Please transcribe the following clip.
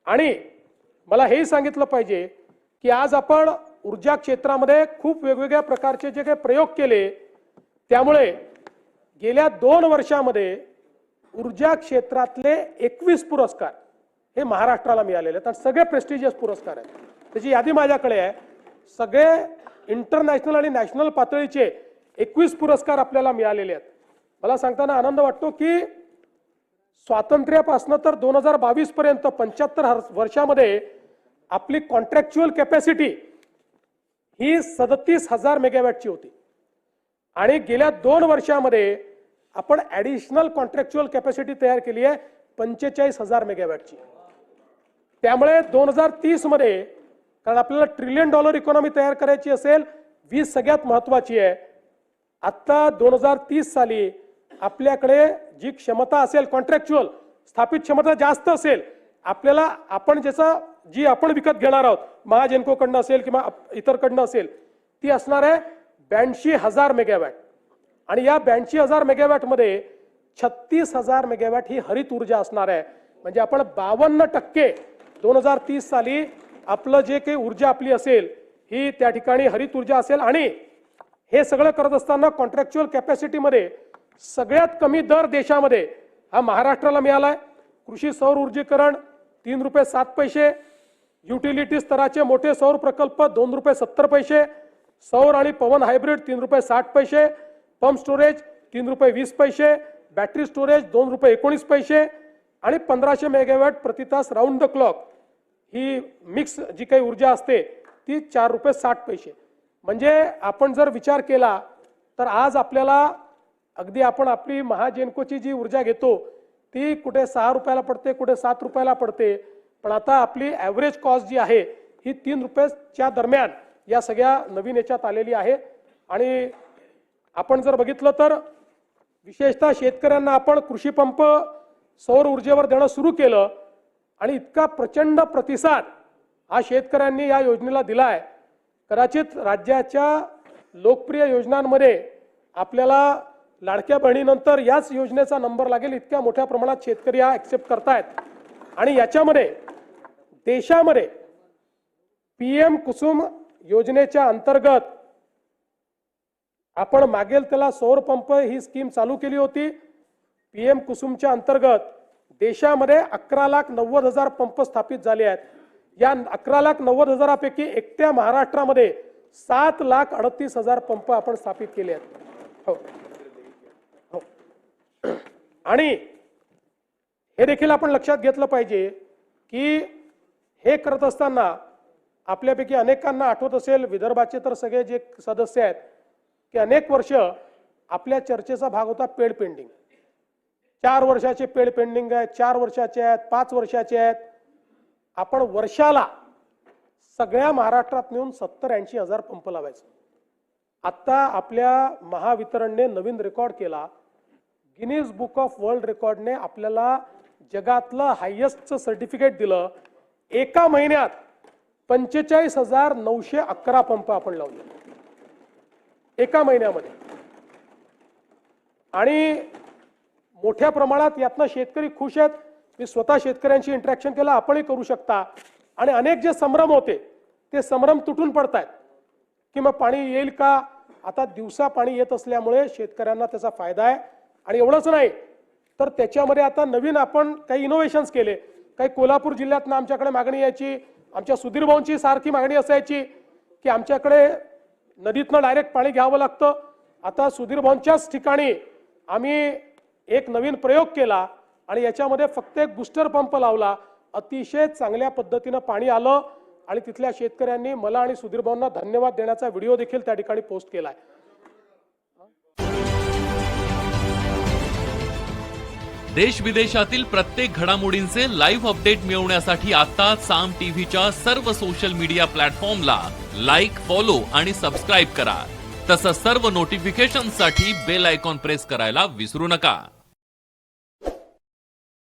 आणि मला हेही सांगितलं पाहिजे की आज आपण ऊर्जा क्षेत्रामध्ये खूप वेगवेगळ्या प्रकारचे जे काही प्रयोग केले, त्यामुळे गेल्या 2 वर्षामध्ये ऊर्जा क्षेत्रातले 21 पुरस्कार हे महाराष्ट्राला मिळालेले आहेत आणि सगळे प्रेस्टिजियस पुरस्कार आहेत. त्याची यादी माझ्याकडे आहे. सगळे इंटरनॅशनल आणि नॅशनल पातळीचे 21 पुरस्कार आपल्याला मिळालेले आहेत. मला सांगताना आनंद वाटतो की स्वातंत्र्यापासून तर 2022 पर्यंत 75 वर्षामध्ये आपली कॉन्ट्रॅक्च्युअल कॅपॅसिटी ही 37,000 मेगावॅटची होती आणि गेल्या 2 वर्षामध्ये आपण ॲडिशनल कॉन्ट्रॅक्च्युअल कॅपॅसिटी तयार केली आहे 45,000 मेगावॅटची. त्यामुळे 2030 मध्ये, कारण आपल्याला $1 ट्रिलियन इकॉनॉमी तयार करायची असेल, 20 सगळ्यात महत्त्वाची आहे. आता 2030 साली आपल्याकडे जी क्षमता असेल कॉन्ट्रॅक्च्युअल स्थापित क्षमता जास्त असेल आपल्याला, आपण जी आपण विकत घेणार आहोत महाजेनकोकडनं असेल किंवा इतरकडनं असेल, ती असणार आहे 82,000 मेगावॅट आणि या 82,000 मेगावॅट मध्ये 36,000 मेगावॅट ही हरित ऊर्जा असणार आहे. म्हणजे आपण 52% 2030 साली आपलं जे काही ऊर्जा आपली असेल ही त्या ठिकाणी हरित ऊर्जा असेल. आणि हे सगळं करत असताना कॉन्ट्रॅक्च्युअल कॅपॅसिटीमध्ये सगळ्यात कमी दर देशामध्ये हा महाराष्ट्राला मिळालाय. कृषी सौर ऊर्जीकरण ₹3.07, युटिलिटी स्तराचे मोठे सौर प्रकल्प ₹2.70, सौर आणि पवन hybrid ₹3.60, pump storage ₹3.20, battery storage ₹2.19 आणि 1500 मेगावॅट प्रति तास राऊंड द क्लॉक ही मिक्स जी काही ऊर्जा असते ती ₹4.60. म्हणजे आपण जर विचार केला तर आज आपल्याला अगदी आपण आपली महाजेनकोची जी ऊर्जा घेतो ती कुठे ₹6 पडते, कुठे ₹7 पडते, पण आता आपली ॲव्हरेज कॉस्ट जी आहे ही ₹3च्या दरम्यान या सगळ्या नवीन याच्यात आलेली आहे. आणि आपण जर बघितलं तर विशेषतः शेतकऱ्यांना आपण कृषी पंप सौर ऊर्जेवर देणं सुरू केलं आणि इतका प्रचंड प्रतिसाद हा शेतकऱ्यांनी या योजनेला दिला आहे. कदाचित राज्याच्या लोकप्रिय योजनांमध्ये आपल्याला लाडक्या बहिणीनंतर याच योजनेचा नंबर लागेल, इतक्या मोठ्या प्रमाणात शेतकरी हा ॲक्सेप्ट करतायत. आणि याच्यामध्ये देशामध्ये PM कुसुम योजनेच्या अंतर्गत आपण मागेल त्याला सौर पंप ही स्कीम चालू केली होती. PM कुसुमच्या अंतर्गत देशामध्ये 11,90,000 पंप स्थापित झाले आहेत. या 11,90,000 पैकी एकट्या महाराष्ट्रामध्ये 7,38,000 पंप आपण स्थापित केले आहेत. हो. आणि हे देखील आपण लक्षात घेतलं पाहिजे की हे करत असताना आपल्यापैकी अनेकांना आठवत असेल, विदर्भाचे तर सगळे जे सदस्य आहेत, की अनेक वर्ष आपल्या चर्चेचा भाग होता पेड पेंडिंग. 4 वर्षाचे पेड पेंडिंग आहेत, 4 वर्षाचे आहेत, 5 वर्षाचे आहेत. आपण वर्षाला सगळ्या महाराष्ट्रात नेऊन 70-80 हजार पंप लावायचे. आता आपल्या महावितरणने नवीन रेकॉर्ड केला. गिनीज बुक ऑफ वर्ल्ड रेकॉर्डने आपल्याला जगातलं हायेस्टचं सर्टिफिकेट दिलं. एका महिन्यात 45,911 पंप आपण लावले एका महिन्यामध्ये. आणि मोठ्या प्रमाणात यातनं शेतकरी खुश आहेत. मी स्वतः शेतकऱ्यांशी इंटरॅक्शन केलं, आपणही करू शकता. आणि अनेक जे संभ्रम होते ते संभ्रम तुटून पडतायत की मग पाणी येईल का. आता दिवसा पाणी येत असल्यामुळे शेतकऱ्यांना त्याचा फायदा आहे. आणि एवढंच नाही तर त्याच्यामध्ये आता नवीन आपण काही इनोव्हेशन्स केले. काही कोल्हापूर जिल्ह्यातनं आमच्याकडे मागणी यायची, आमच्या सुधीर भाऊंची सारखी मागणी असायची की आमच्याकडे नदीतनं डायरेक्ट पाणी घ्यावं लागतं. आता सुधीर भाऊंच्याच ठिकाणी आम्ही एक नवीन प्रयोग केला आणि याच्यामध्ये फक्त एक बूस्टर पंप लावला. अतिशय चांगल्या पद्धतीनं पाणी आलं आणि तिथल्या शेतकऱ्यांनी मला आणि सुधीर भाऊंना धन्यवाद देण्याचा व्हिडिओ देखील त्या ठिकाणी पोस्ट केलाय. देश विदेशातील प्रत्येक घडामोडींचे लाईव्ह अपडेट मिळवण्यासाठी आता साम टीव्हीच्या सर्व सोशल मीडिया प्लॅटफॉर्मला लाईक, फॉलो आणि सबस्क्राईब करा. तसंच सर्व नोटिफिकेशनसाठी बेल आयकॉन प्रेस करायला विसरू नका.